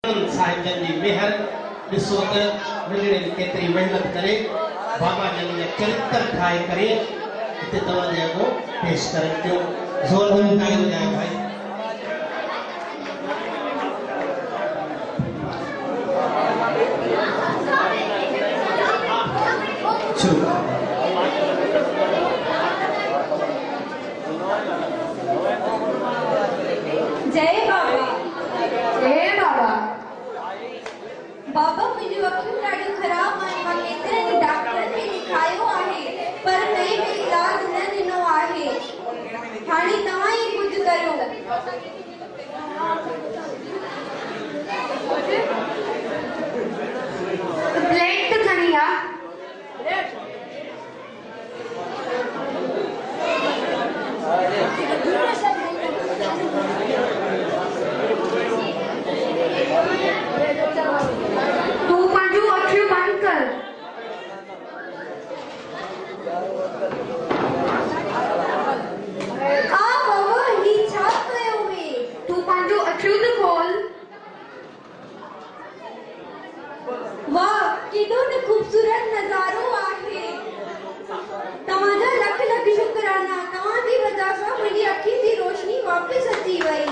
साहिब जन जी मेहर ॾिसो त मिलड़े केतिरी महिनत करे बाबा जन जा चरित्र ठाहे करे हिते तव्हांजे अॻो पेश करनि थियूं। ज़ोरदार तालियूं ॾियां भाई। जय बाबा। जय बाबा। बाबा मुझे अखियूं ॾाढियूं ख़राब आहिनि। मां केतिरनि डॉक्टरनि खे ॾेखारियो आहे पर कंहिं बि इलाज न ॾिनो आहे। हाणे तव्हां ई कुझु कयो। प्लेट तो खणी आ। तू पंहिंजूं अखियूं बंदि कर। बाबा ही छा कयो हुई? तू पंहिंजूं अखियूं त खोल। वाह केॾो न ख़ूबसूरत नज़ारो आहे। तव्हांजा लख लख शुक्राना। तव्हांजी वजह सां मुंहिंजी अखियुनि जी रोशनी वापसि अची वई।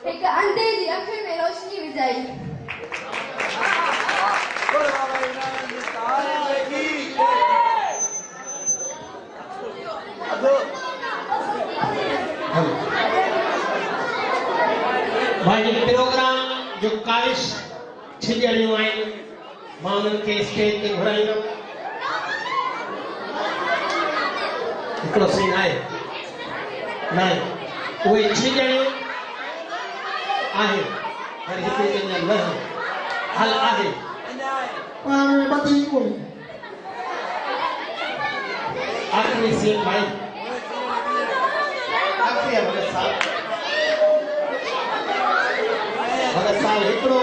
एक अंधे जी अखियुनि में रोशनी विझाई। भाई प्रोग्राम जो काविश छिजड़ियूं आहिनि मां उन्हनि खे स्टेज ते घुराईंदुमि। हिकिड़ो सीन आहे न उहे छिजड़ियूं आहे पर हिकिड़ी कंहिंजा न हल आहे आखिरी सीन भाई आखिरी भगत साहब हिकिड़ो